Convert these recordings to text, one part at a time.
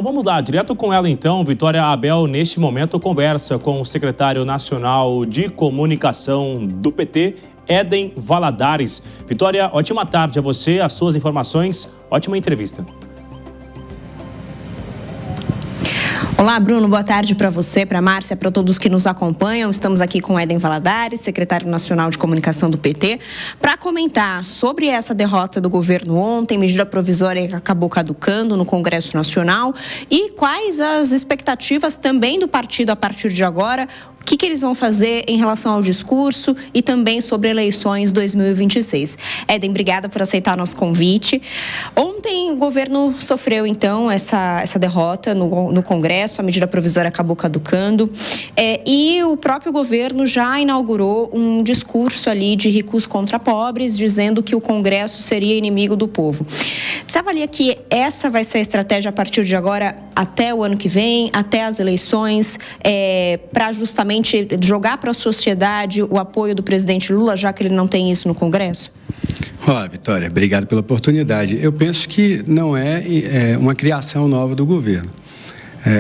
Vamos lá, direto com ela então. Vitória Abel, neste momento, conversa com o secretário nacional de comunicação do PT, Éden Valadares. Vitória, ótima tarde a você, as suas informações, ótima entrevista. Olá, Bruno, boa tarde para você, para a Márcia, para todos que nos acompanham. Estamos aqui com Éden Valadares, secretário nacional de comunicação do PT, para comentar sobre essa derrota do governo ontem, medida provisória que acabou caducando no Congresso Nacional e quais as expectativas também do partido a partir de agora. O que eles vão fazer em relação ao discurso e também sobre eleições 2026. Éden, obrigada por aceitar nosso convite. Ontem o governo sofreu, então, essa derrota no Congresso, a medida provisória acabou caducando, e o próprio governo já inaugurou um discurso ali de ricos contra pobres, dizendo que o Congresso seria inimigo do povo. Você avalia que essa vai ser a estratégia a partir de agora, até o ano que vem, até as eleições, para justamente jogar para a sociedade o apoio do presidente Lula, já que ele não tem isso no Congresso? Olá, Vitória, obrigado pela oportunidade. Eu penso que não é uma criação nova do governo.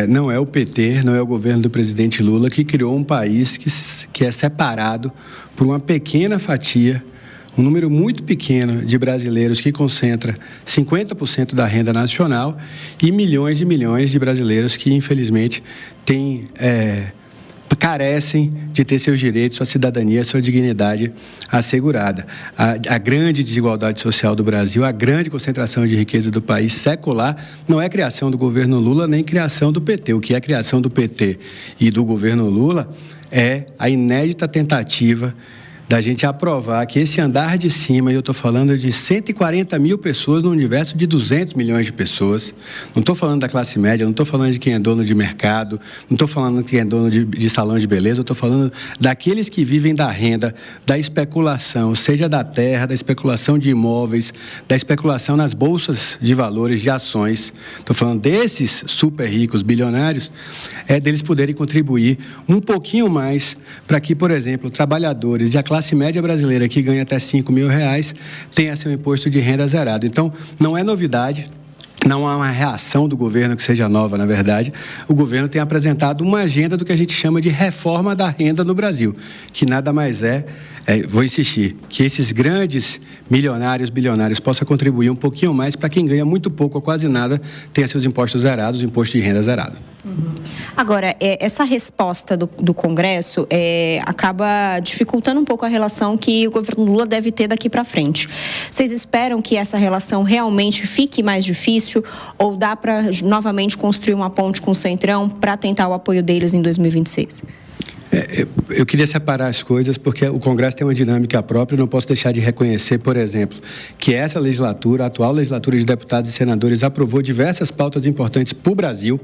Não é o PT, não é o governo do presidente Lula que criou um país que é separado por uma pequena fatia, um número muito pequeno de brasileiros que concentra 50% da renda nacional e milhões de brasileiros que, infelizmente, carecem de ter seus direitos, sua cidadania, sua dignidade assegurada. A grande desigualdade social do Brasil, a grande concentração de riqueza do país secular, não é criação do governo Lula nem criação do PT. O que é criação do PT e do governo Lula é a inédita tentativa da gente aprovar que esse andar de cima, e eu estou falando de 140 mil pessoas no universo de 200 milhões de pessoas, não estou falando da classe média, não estou falando de quem é dono de mercado, não estou falando de quem é dono de salão de beleza, eu estou falando daqueles que vivem da renda, da especulação, seja da terra, da especulação de imóveis, da especulação nas bolsas de valores, de ações. Estou falando desses super ricos, bilionários, deles poderem contribuir um pouquinho mais para que, por exemplo, trabalhadores e a classe média brasileira que ganha até R$5.000 tenha seu imposto de renda zerado. Então, não é novidade, não há uma reação do governo que seja nova, na verdade. O governo tem apresentado uma agenda do que a gente chama de reforma da renda no Brasil, que nada mais vou insistir, que esses grandes milionários, bilionários possam contribuir um pouquinho mais para quem ganha muito pouco ou quase nada tenha seus impostos zerados, o imposto de renda zerado. Agora, essa resposta do Congresso acaba dificultando um pouco a relação que o governo Lula deve ter daqui para frente. Vocês esperam que essa relação realmente fique mais difícil ou dá para novamente construir uma ponte com o Centrão para tentar o apoio deles em 2026? Eu queria separar as coisas porque o Congresso tem uma dinâmica própria. Eu não posso deixar de reconhecer, por exemplo, que essa legislatura, a atual legislatura de deputados e senadores, aprovou diversas pautas importantes para o Brasil,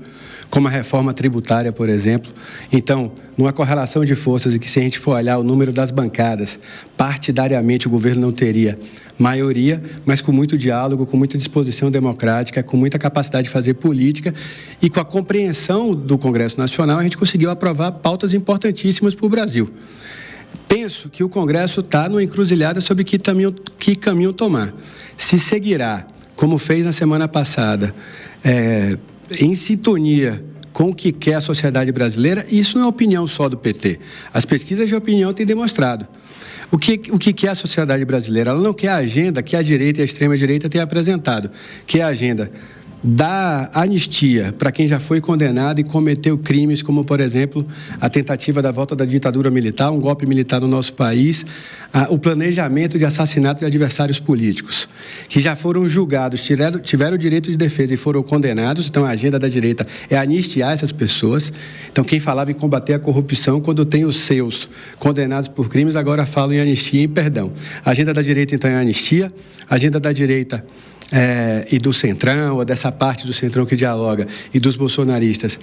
como a reforma tributária, por exemplo. Então, numa correlação de forças e que, se a gente for olhar o número das bancadas, partidariamente o governo não teria maioria, mas com muito diálogo, com muita disposição democrática, com muita capacidade de fazer política e com a compreensão do Congresso Nacional, a gente conseguiu aprovar pautas importantíssimas para o Brasil. Penso que o Congresso está numa encruzilhada sobre que caminho tomar. Se seguirá, como fez na semana passada, em sintonia com o que quer a sociedade brasileira, isso não é opinião só do PT. As pesquisas de opinião têm demonstrado. O que quer a sociedade brasileira? Ela não quer a agenda que a direita e a extrema-direita têm apresentado, que é a agenda da anistia para quem já foi condenado e cometeu crimes como, por exemplo, a tentativa da volta da ditadura militar, um golpe militar no nosso país, o planejamento de assassinato de adversários políticos, que já foram julgados, tiveram o direito de defesa e foram condenados. Então, a agenda da direita é anistiar essas pessoas. Então, quem falava em combater a corrupção, quando tem os seus condenados por crimes, agora fala em anistia e em perdão. A agenda da direita, então, é a anistia. A agenda da direita e do Centrão, ou dessa parte do Centrão que dialoga, e dos bolsonaristas,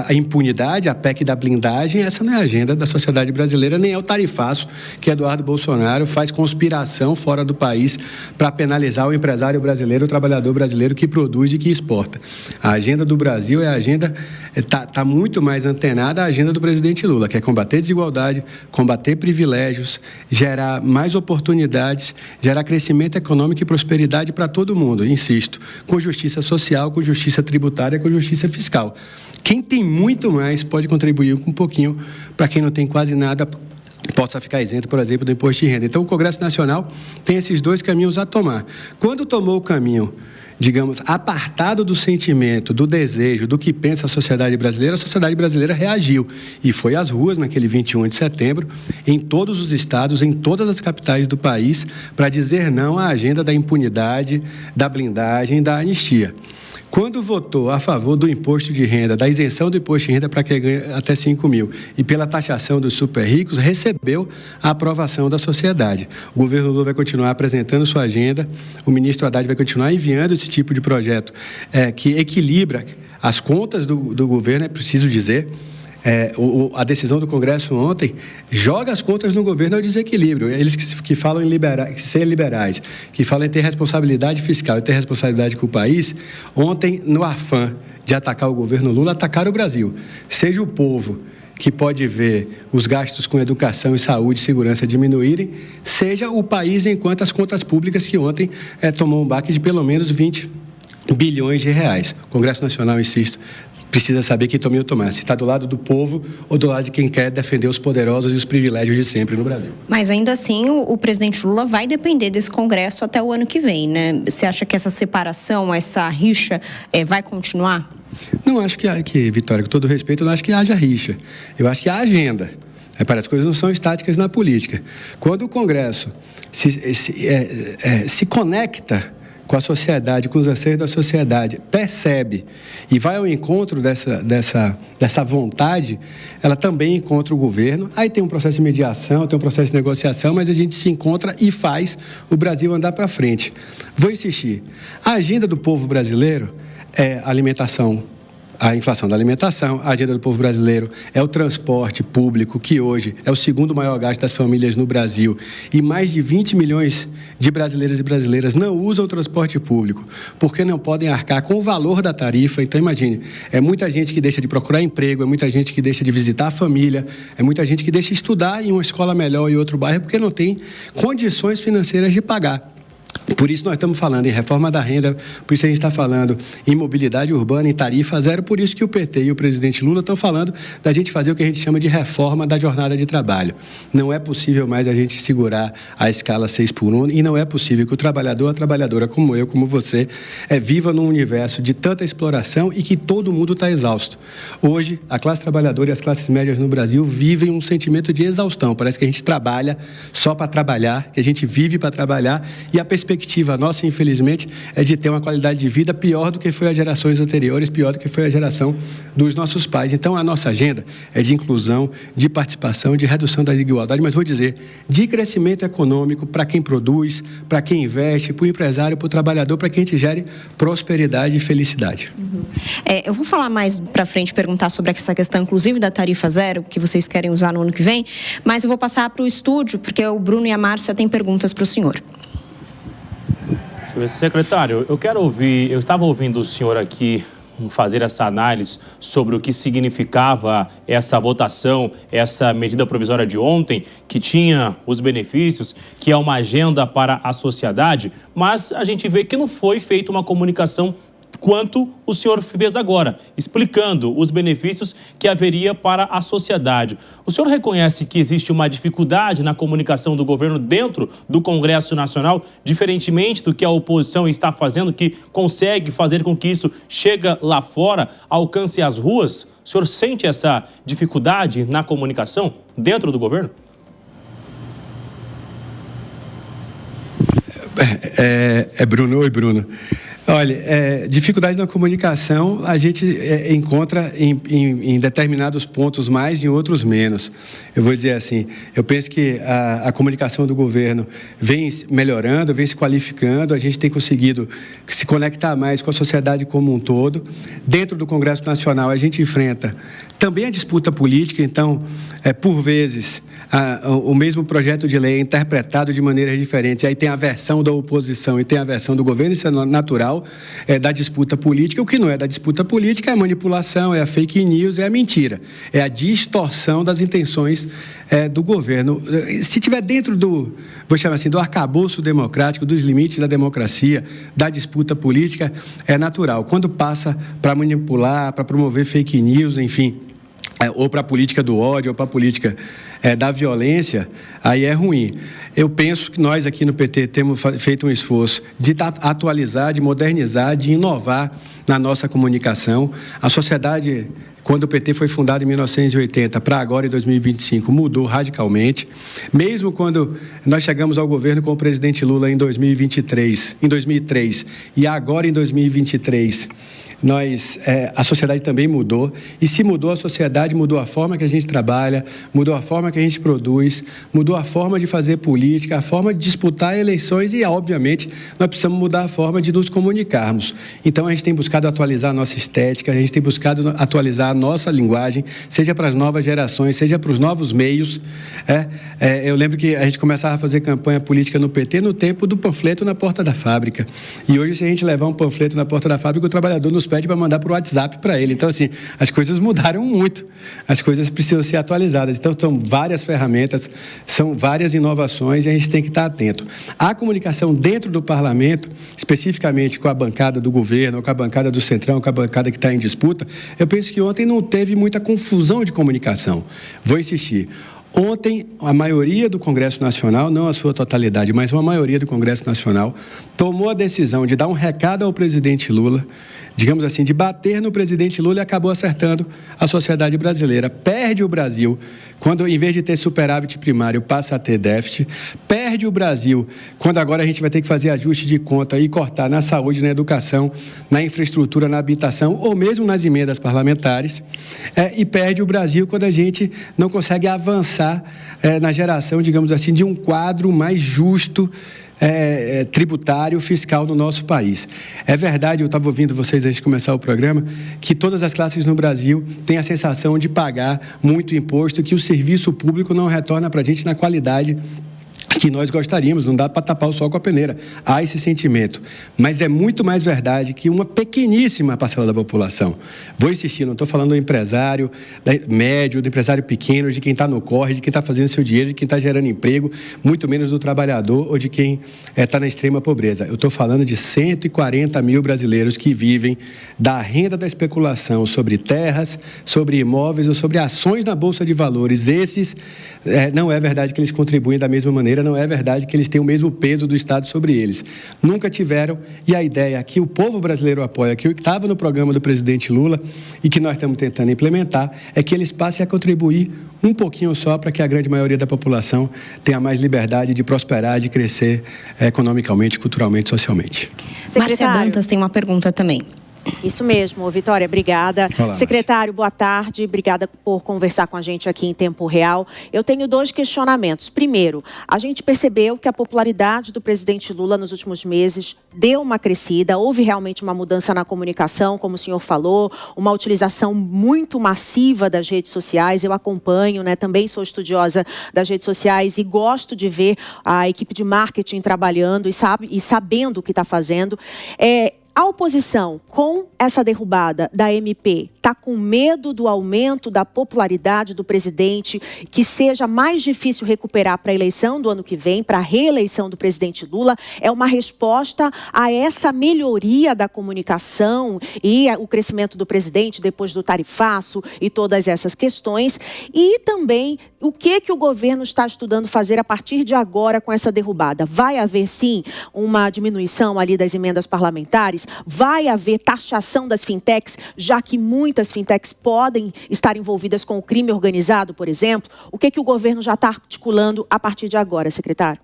a impunidade, a PEC da blindagem. Essa não é a agenda da sociedade brasileira, nem é o tarifaço que Eduardo Bolsonaro faz conspiração fora do país para penalizar o empresário brasileiro, o trabalhador brasileiro que produz e que exporta. A agenda do Brasil é a agenda, está muito mais antenada à agenda do presidente Lula, que é combater desigualdade, combater privilégios, gerar mais oportunidades, gerar crescimento econômico e prosperidade prosperidade para todo mundo, insisto, com justiça social, com justiça tributária, com justiça fiscal. Quem tem muito mais pode contribuir com um pouquinho, para quem não tem quase nada possa ficar isento, por exemplo, do imposto de renda. Então, o Congresso Nacional tem esses dois caminhos a tomar. Quando tomou o caminho, digamos, apartado do sentimento, do desejo, do que pensa a sociedade brasileira reagiu e foi às ruas naquele 21 de setembro, em todos os estados, em todas as capitais do país, para dizer não à agenda da impunidade, da blindagem, da anistia. Quando votou a favor do imposto de renda, da isenção do imposto de renda para quem ganha até 5 mil e pela taxação dos super ricos, recebeu a aprovação da sociedade. O governo Lula vai continuar apresentando sua agenda, o ministro Haddad vai continuar enviando esse tipo de projeto que equilibra as contas do governo, é preciso dizer. A decisão do Congresso ontem joga as contas no governo ao desequilíbrio. Eles que falam em ser liberais, que falam em ter responsabilidade fiscal e ter responsabilidade com o país, ontem, no afã de atacar o governo Lula, atacaram o Brasil. Seja o povo que pode ver os gastos com educação e saúde e segurança diminuírem, seja o país enquanto as contas públicas que ontem tomou um baque de pelo menos 20 bilhões de reais. O Congresso Nacional, insisto, precisa saber que caminho tomar, se está do lado do povo ou do lado de quem quer defender os poderosos e os privilégios de sempre no Brasil. Mas ainda assim, o presidente Lula vai depender desse Congresso até o ano que vem, né? Você acha que essa separação, essa rixa vai continuar? Não acho que, Vitória, com todo respeito, eu não acho que haja rixa. Eu acho que há agenda. As coisas não são estáticas na política. Quando o Congresso se conecta com a sociedade, com os anseios da sociedade, percebe e vai ao encontro dessa vontade, ela também encontra o governo. Aí tem um processo de mediação, tem um processo de negociação, mas a gente se encontra e faz o Brasil andar para frente. Vou insistir. A agenda do povo brasileiro é alimentação, a inflação da alimentação, a agenda do povo brasileiro é o transporte público, que hoje é o segundo maior gasto das famílias no Brasil, e mais de 20 milhões de brasileiros e brasileiras não usam o transporte público, porque não podem arcar com o valor da tarifa. Então, imagine, é muita gente que deixa de procurar emprego, é muita gente que deixa de visitar a família, é muita gente que deixa de estudar em uma escola melhor em outro bairro, porque não tem condições financeiras de pagar. Por isso nós estamos falando em reforma da renda, por isso a gente está falando em mobilidade urbana, em tarifa zero, por isso que o PT e o presidente Lula estão falando da gente fazer o que a gente chama de reforma da jornada de trabalho. Não é possível mais a gente segurar a escala 6x1 e não é possível que o trabalhador, a trabalhadora como eu, como você, viva num universo de tanta exploração e que todo mundo está exausto. Hoje, a classe trabalhadora e as classes médias no Brasil vivem um sentimento de exaustão. Parece que a gente trabalha só para trabalhar, que a gente vive para trabalhar e a perspectiva nossa, infelizmente, é de ter uma qualidade de vida pior do que foi as gerações anteriores, pior do que foi a geração dos nossos pais. Então, a nossa agenda é de inclusão, de participação, de redução da desigualdade, mas vou dizer, de crescimento econômico para quem produz, para quem investe, para o empresário, para o trabalhador, para que a gente gere prosperidade e felicidade. Eu vou falar mais para frente, perguntar sobre essa questão, inclusive, da tarifa zero, que vocês querem usar no ano que vem, mas eu vou passar para o estúdio, porque o Bruno e a Márcia têm perguntas para o senhor. Secretário, eu estava ouvindo o senhor aqui fazer essa análise sobre o que significava essa votação, essa medida provisória de ontem, que tinha os benefícios, que é uma agenda para a sociedade, mas a gente vê que não foi feita uma comunicação quanto o senhor fez agora, explicando os benefícios que haveria para a sociedade. O senhor reconhece que existe uma dificuldade na comunicação do governo dentro do Congresso Nacional, diferentemente do que a oposição está fazendo, que consegue fazer com que isso chegue lá fora, alcance as ruas? O senhor sente essa dificuldade na comunicação dentro do governo? Bruno. Oi, Bruno. Olha, dificuldade na comunicação a gente encontra em determinados pontos mais e em outros menos. Eu vou dizer assim, eu penso que a comunicação do governo vem melhorando, vem se qualificando, a gente tem conseguido se conectar mais com a sociedade como um todo. Dentro do Congresso Nacional, a gente enfrenta Também a disputa política, então, por vezes, o mesmo projeto de lei é interpretado de maneiras diferentes. Aí tem a versão da oposição e tem a versão do governo, isso é natural da disputa política. O que não é da disputa política é a manipulação, é a fake news, é a mentira, é a distorção das intenções do governo. Se estiver dentro do, vou chamar assim, do arcabouço democrático, dos limites da democracia, da disputa política, é natural. Quando passa para manipular, para promover fake news, enfim, ou para a política do ódio, ou para a política da violência, aí é ruim. Eu penso que nós aqui no PT temos feito um esforço de atualizar, de modernizar, de inovar na nossa comunicação. A sociedade, quando o PT foi fundado em 1980 para agora, em 2025, mudou radicalmente. Mesmo quando nós chegamos ao governo com o presidente Lula em 2003, e agora em 2023, a sociedade também mudou, e se mudou a sociedade, mudou a forma que a gente trabalha, mudou a forma que a gente produz, mudou a forma de fazer política, a forma de disputar eleições e, obviamente, nós precisamos mudar a forma de nos comunicarmos. Então, a gente tem buscado atualizar a nossa estética, a gente tem buscado atualizar a nossa linguagem, seja para as novas gerações, seja para os novos meios. Eu lembro que a gente começava a fazer campanha política no PT no tempo do panfleto na porta da fábrica. E hoje, se a gente levar um panfleto na porta da fábrica, o trabalhador nos pede para mandar por WhatsApp para ele. Então, assim, as coisas mudaram muito. As coisas precisam ser atualizadas. Então, são várias ferramentas, são várias inovações e a gente tem que estar atento. A comunicação dentro do parlamento, especificamente com a bancada do governo, com a bancada do Centrão, com a bancada que está em disputa, eu penso que ontem não teve muita confusão de comunicação. Vou insistir. Ontem, a maioria do Congresso Nacional, não a sua totalidade, mas uma maioria do Congresso Nacional, tomou a decisão de dar um recado ao presidente Lula, digamos assim, de bater no presidente Lula, e acabou acertando a sociedade brasileira. Perde o Brasil quando, em vez de ter superávit primário, passa a ter déficit. Perde o Brasil quando agora a gente vai ter que fazer ajuste de conta e cortar na saúde, na educação, na infraestrutura, na habitação, ou mesmo nas emendas parlamentares. E perde o Brasil quando a gente não consegue avançar na geração, digamos assim, de um quadro mais justo, tributário, fiscal no nosso país. É verdade, eu estava ouvindo vocês antes de começar o programa, que todas as classes no Brasil têm a sensação de pagar muito imposto, que o serviço público não retorna para a gente na qualidade que nós gostaríamos, não dá para tapar o sol com a peneira. Há esse sentimento. Mas é muito mais verdade que uma pequeníssima parcela da população. Vou insistir, não estou falando do empresário médio, do empresário pequeno, de quem está no corre, de quem está fazendo seu dinheiro, de quem está gerando emprego, muito menos do trabalhador ou de quem está na extrema pobreza. Eu estou falando de 140 mil brasileiros que vivem da renda da especulação sobre terras, sobre imóveis ou sobre ações na Bolsa de Valores. Esses, não é verdade que eles contribuem da mesma maneira, não é verdade que eles têm o mesmo peso do Estado sobre eles. Nunca tiveram, e a ideia que o povo brasileiro apoia, que estava no programa do presidente Lula e que nós estamos tentando implementar, é que eles passem a contribuir um pouquinho só para que a grande maioria da população tenha mais liberdade de prosperar, de crescer economicamente, culturalmente, socialmente. Márcia Dantas tem uma pergunta também. Isso mesmo, Vitória, obrigada. Olá, secretário, boa tarde, obrigada por conversar com a gente aqui em tempo real. Eu tenho 2 questionamentos. Primeiro, a gente percebeu que a popularidade do presidente Lula nos últimos meses deu uma crescida, houve realmente uma mudança na comunicação, como o senhor falou, uma utilização muito massiva das redes sociais. Eu acompanho, também sou estudiosa das redes sociais e gosto de ver a equipe de marketing trabalhando e sabendo o que está fazendo. A oposição, com essa derrubada da MP, está com medo do aumento da popularidade do presidente, que seja mais difícil recuperar para a eleição do ano que vem, para a reeleição do presidente Lula? É uma resposta a essa melhoria da comunicação e o crescimento do presidente depois do tarifaço e todas essas questões? E também, o que o governo está estudando fazer a partir de agora com essa derrubada? Vai haver, sim, uma diminuição ali das emendas parlamentares? Vai haver taxação das fintechs, já que muitas fintechs podem estar envolvidas com o crime organizado, por exemplo? O que o governo já está articulando a partir de agora, secretário?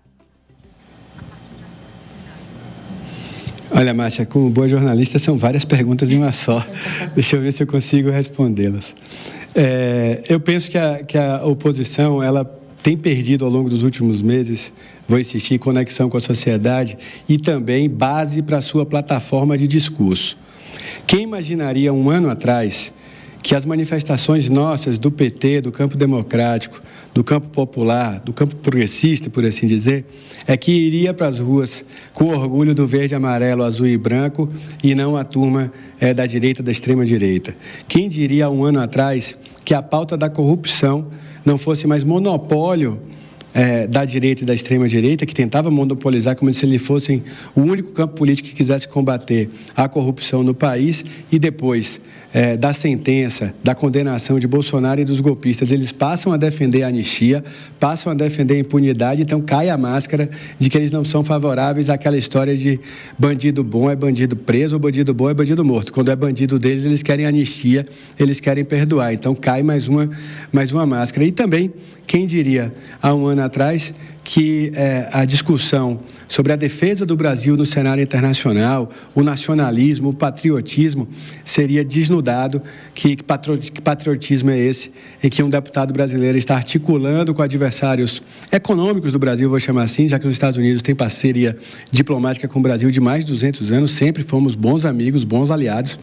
Olha, Márcia, como boa jornalista, são várias perguntas em uma só. Deixa eu ver se eu consigo respondê-las. Eu penso que a oposição, ela tem perdido ao longo dos últimos meses, vou insistir, conexão com a sociedade e também base para a sua plataforma de discurso. Quem imaginaria um ano atrás que as manifestações nossas do PT, do campo democrático, do campo popular, do campo progressista, por assim dizer, é que iria para as ruas com orgulho do verde, amarelo, azul e branco e não a turma da direita, da extrema-direita. Quem diria há um ano atrás que a pauta da corrupção não fosse mais monopólio da direita e da extrema-direita, que tentava monopolizar como se eles fossem o único campo político que quisesse combater a corrupção no país, e depois da sentença, da condenação de Bolsonaro e dos golpistas, eles passam a defender a anistia, passam a defender a impunidade, então cai a máscara de que eles não são favoráveis àquela história de bandido bom é bandido preso, ou bandido bom é bandido morto. Quando é bandido deles, eles querem anistia, eles querem perdoar. Então cai mais uma máscara. E também, quem diria há um ano atrás que a discussão sobre a defesa do Brasil no cenário internacional, o nacionalismo, o patriotismo, seria desnudado. Que patriotismo é esse em que um deputado brasileiro está articulando com adversários econômicos do Brasil, vou chamar assim, já que os Estados Unidos têm parceria diplomática com o Brasil de mais de 200 anos, sempre fomos bons amigos, bons aliados,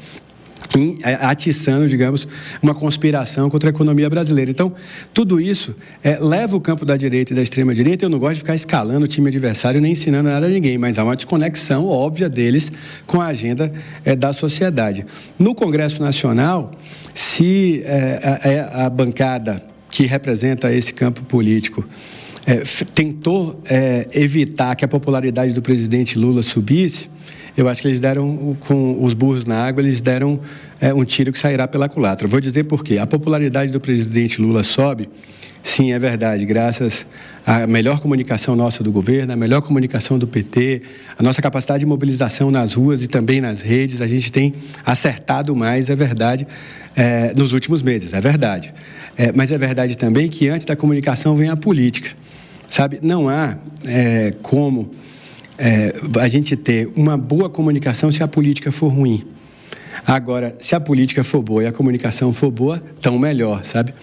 atiçando, digamos, uma conspiração contra a economia brasileira. Então, tudo isso leva o campo da direita e da extrema-direita. Eu não gosto de ficar escalando o time adversário nem ensinando nada a ninguém, mas há uma desconexão óbvia deles com a agenda da sociedade. No Congresso Nacional, se a bancada que representa esse campo político tentou evitar que a popularidade do presidente Lula subisse, eu acho que eles deram, com os burros na água, eles deram um tiro que sairá pela culatra. Vou dizer por quê. A popularidade do presidente Lula sobe, sim, é verdade, graças à melhor comunicação nossa do governo, à melhor comunicação do PT, a nossa capacidade de mobilização nas ruas e também nas redes, a gente tem acertado mais, é verdade, nos últimos meses, é verdade. Mas é verdade também que antes da comunicação vem a política, sabe? Não há como a gente ter uma boa comunicação se a política for ruim. Agora, se a política for boa e a comunicação for boa, tão melhor, sabe?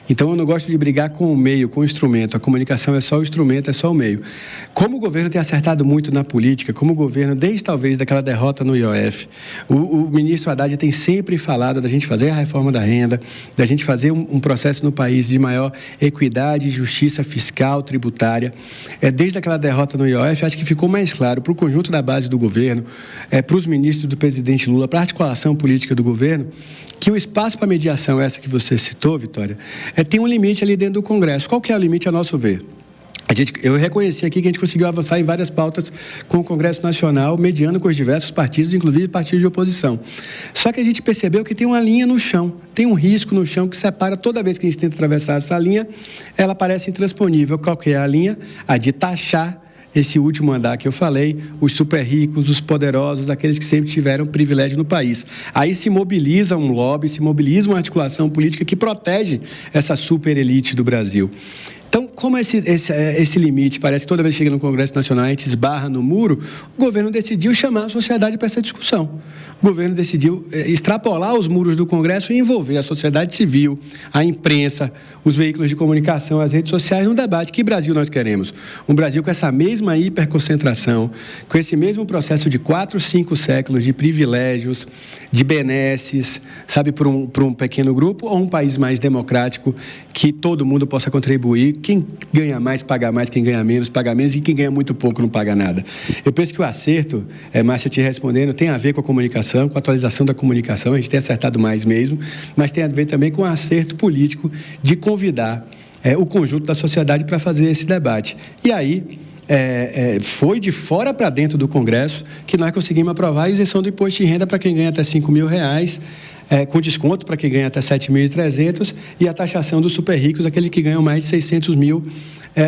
Então, eu não gosto de brigar com o meio, com o instrumento. A comunicação é só o instrumento, é só o meio. Como o governo tem acertado muito na política, como o governo, desde talvez daquela derrota no IOF, o ministro Haddad tem sempre falado da gente fazer a reforma da renda, da gente fazer um processo no país de maior equidade, justiça fiscal, tributária. Desde aquela derrota no IOF, acho que ficou mais claro para o conjunto da base do governo, para os ministros do presidente Lula, para a articulação política do governo, que o espaço para mediação, essa que você citou, Vitória, tem um limite ali dentro do Congresso. Qual que é o limite, a nosso ver? Eu reconheci aqui que a gente conseguiu avançar em várias pautas com o Congresso Nacional, mediando com os diversos partidos, inclusive partidos de oposição. Só que a gente percebeu que tem uma linha no chão, tem um risco no chão que separa, toda vez que a gente tenta atravessar essa linha, ela parece intransponível. Qual que é a linha? A de taxar esse último andar que eu falei, os super ricos, os poderosos, aqueles que sempre tiveram privilégio no país. Aí se mobiliza um lobby, se mobiliza uma articulação política que protege essa super elite do Brasil. Então, como esse limite parece que toda vez que chega no Congresso Nacional a gente esbarra no muro, o governo decidiu chamar a sociedade para essa discussão. O governo decidiu extrapolar os muros do Congresso e envolver a sociedade civil, a imprensa, os veículos de comunicação, as redes sociais, no debate. Que Brasil nós queremos? Um Brasil com essa mesma hiperconcentração, com esse mesmo processo de 4, 5 séculos de privilégios, de benesses, sabe, para um pequeno grupo, ou um país mais democrático, que todo mundo possa contribuir? Quem ganha mais, paga mais, quem ganha menos, paga menos, e quem ganha muito pouco não paga nada. Eu penso que o acerto, Márcia, te respondendo, tem a ver com a comunicação, com a atualização da comunicação, a gente tem acertado mais mesmo, mas tem a ver também com o acerto político de convidar o conjunto da sociedade para fazer esse debate. E aí, foi de fora para dentro do Congresso que nós conseguimos aprovar a isenção do imposto de renda para quem ganha até R$5.000, com desconto para quem ganha até 7.300, e a taxação dos super ricos, aqueles que ganham mais de 600 mil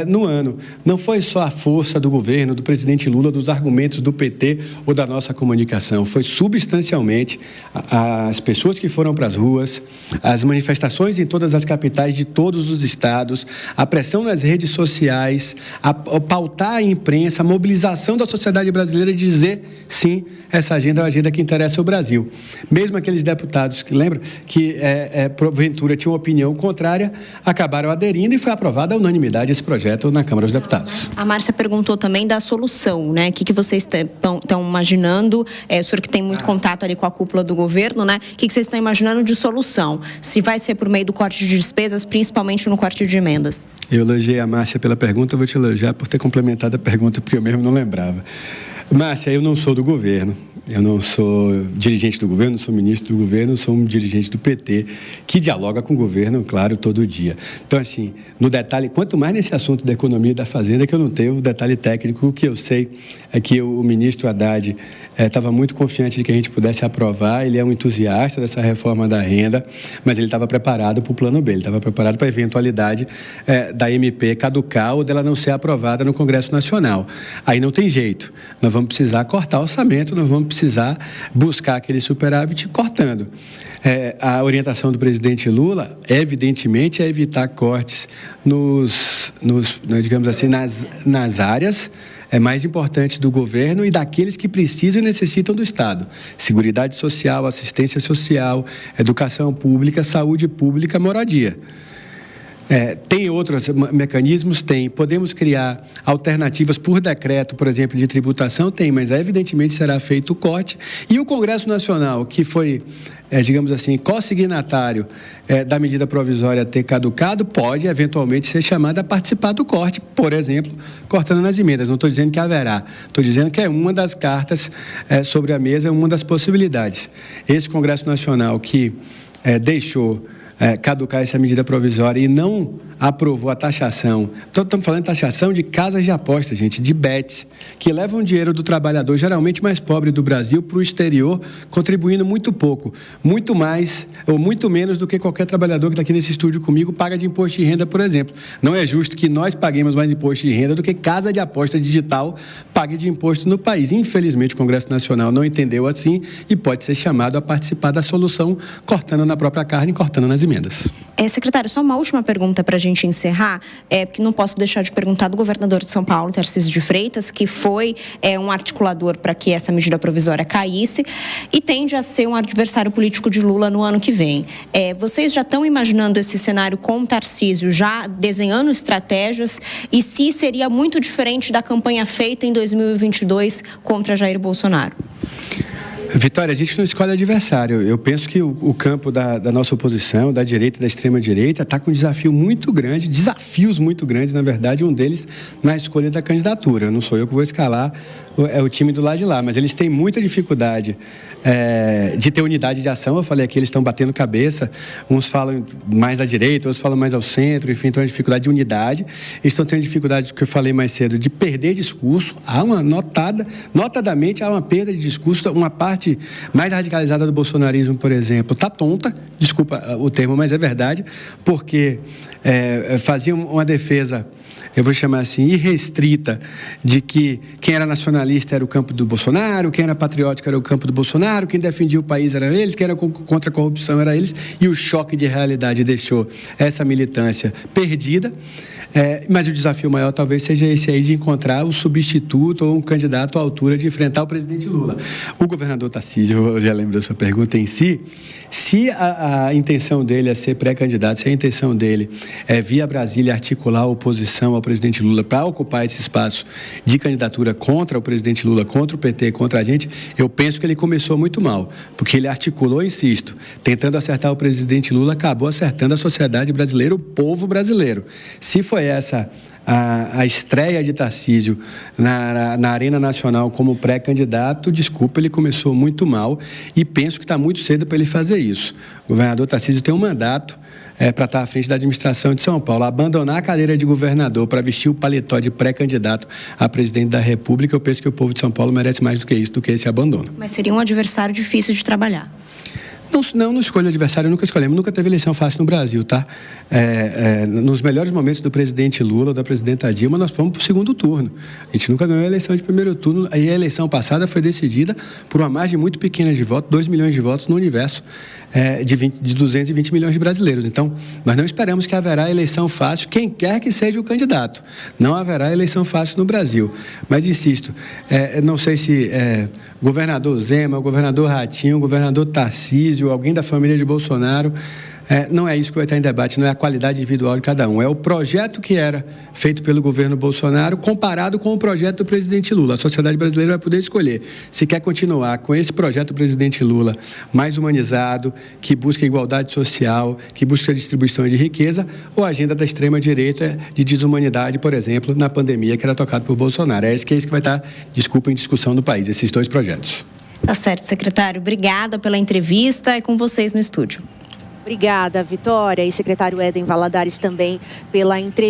no ano. Não foi só a força do governo, do presidente Lula, dos argumentos do PT ou da nossa comunicação, foi substancialmente as pessoas que foram para as ruas, as manifestações em todas as capitais de todos os estados, a pressão nas redes sociais, a pautar a imprensa, a mobilização da sociedade brasileira de dizer, sim, essa agenda é uma agenda que interessa ao Brasil. Mesmo aqueles deputados deputados, que lembra que porventura tinham opinião contrária, acabaram aderindo e foi aprovado à unanimidade esse projeto na Câmara dos Deputados. A Márcia perguntou também da solução, né? O que vocês estão imaginando? O senhor que tem muito contato ali com a cúpula do governo, né? O que vocês estão imaginando de solução? Se vai ser por meio do corte de despesas, principalmente no corte de emendas? Eu elogiei a Márcia pela pergunta, vou te elogiar por ter complementado a pergunta, porque eu mesmo não lembrava. Márcia, eu não sou do governo, eu não sou dirigente do governo, não sou ministro do governo, sou um dirigente do PT, que dialoga com o governo, claro, todo dia. Então, assim, no detalhe, quanto mais nesse assunto da economia e da fazenda, que eu não tenho o detalhe técnico, o que eu sei é que o ministro Haddad estava muito confiante de que a gente pudesse aprovar, ele é um entusiasta dessa reforma da renda, mas ele estava preparado para o plano B, ele estava preparado para a eventualidade da MP caducar ou dela não ser aprovada no Congresso Nacional. Aí não tem jeito, nós vamos precisar cortar o orçamento, nós vamos precisar buscar aquele superávit cortando. A orientação do presidente Lula, evidentemente, é evitar cortes digamos assim, nas áreas mais importantes do governo e daqueles que precisam e necessitam do Estado. Seguridade social, assistência social, educação pública, saúde pública, moradia. Tem outros mecanismos? Tem. Podemos criar alternativas por decreto, por exemplo, de tributação? Tem, mas evidentemente será feito o corte. E o Congresso Nacional, que foi, digamos assim, co-signatário da medida provisória ter caducado, pode eventualmente ser chamado a participar do corte, por exemplo, cortando nas emendas. Não estou dizendo que haverá, estou dizendo que é uma das cartas sobre a mesa, uma das possibilidades. Esse Congresso Nacional que deixou caducar essa medida provisória e não aprovou a taxação. Estamos falando de taxação de casas de aposta, gente, de bets, que levam dinheiro do trabalhador, geralmente mais pobre do Brasil, para o exterior, contribuindo muito pouco, muito mais ou muito menos do que qualquer trabalhador que está aqui nesse estúdio comigo paga de imposto de renda, por exemplo. Não é justo que nós paguemos mais imposto de renda do que casa de aposta digital pague de imposto no país. Infelizmente, o Congresso Nacional não entendeu assim e pode ser chamado a participar da solução, cortando na própria carne e cortando nas emendas. Secretário, só uma última pergunta para a gente encerrar, porque não posso deixar de perguntar do governador de São Paulo, Tarcísio de Freitas, que foi um articulador para que essa medida provisória caísse e tende a ser um adversário político de Lula no ano que vem. Vocês já estão imaginando esse cenário com o Tarcísio, já desenhando estratégias, e se seria muito diferente da campanha feita em 2022 contra Jair Bolsonaro? Vitória, a gente não escolhe adversário. Eu penso que o campo da nossa oposição, da direita e da extrema-direita, está com um desafio muito grande, desafios muito grandes, na verdade, um deles na escolha da candidatura. Não sou eu que vou escalar, é o time do lado de lá, mas eles têm muita dificuldade de ter unidade de ação. Eu falei aqui, eles estão batendo cabeça, uns falam mais à direita, outros falam mais ao centro, enfim, então a dificuldade de unidade. Eles estão tendo dificuldade, que eu falei mais cedo, de perder discurso. Há uma notadamente há uma perda de discurso, uma parte mais radicalizada do bolsonarismo, por exemplo, está tonta, desculpa o termo, mas é verdade, porque fazia uma defesa, eu vou chamar assim, irrestrita, de que quem era nacionalista era o campo do Bolsonaro, quem era patriótico era o campo do Bolsonaro, quem defendia o país era eles, quem era contra a corrupção era eles, e o choque de realidade deixou essa militância perdida. Mas o desafio maior talvez seja esse aí de encontrar o substituto ou um candidato à altura de enfrentar o presidente Lula. O governador Tarcísio, eu já lembro da sua pergunta em si, se a intenção dele é ser pré-candidato, se a intenção dele é via Brasília articular a oposição ao presidente Lula para ocupar esse espaço de candidatura contra o presidente Lula, contra o PT, contra a gente, eu penso que ele começou muito mal, porque ele articulou, insisto, tentando acertar o presidente Lula, acabou acertando a sociedade brasileira, o povo brasileiro. Se foi essa a estreia de Tarcísio na Arena Nacional como pré-candidato, desculpa, ele começou muito mal e penso que está muito cedo para ele fazer isso. O governador Tarcísio tem um mandato para estar à frente da administração de São Paulo. Abandonar a cadeira de governador para vestir o paletó de pré-candidato a presidente da República, eu penso que o povo de São Paulo merece mais do que isso, do que esse abandono. Mas seria um adversário difícil de trabalhar. Não escolho adversário, nunca escolhemos, nunca teve eleição fácil no Brasil, tá? Nos melhores momentos do presidente Lula, da presidenta Dilma, nós fomos para o segundo turno. A gente nunca ganhou a eleição de primeiro turno, aí a eleição passada foi decidida por uma margem muito pequena de votos, 2 milhões de votos no universo de 220 milhões de brasileiros. Então, nós não esperamos que haverá eleição fácil, quem quer que seja o candidato. Não haverá eleição fácil no Brasil. Mas, insisto, não sei se governador Zema, governador Ratinho, governador Tarcísio, alguém da família de Bolsonaro, não é isso que vai estar em debate, não é a qualidade individual de cada um. É o projeto que era feito pelo governo Bolsonaro comparado com o projeto do presidente Lula. A sociedade brasileira vai poder escolher se quer continuar com esse projeto do presidente Lula mais humanizado, que busca igualdade social, que busca a distribuição de riqueza, ou a agenda da extrema-direita de desumanidade, por exemplo, na pandemia que era tocado por Bolsonaro. É isso que vai estar, em discussão no país, esses dois projetos. Tá certo, secretário. Obrigada pela entrevista e com vocês no estúdio. Obrigada, Vitória, e secretário Éden Valadares também pela entrevista.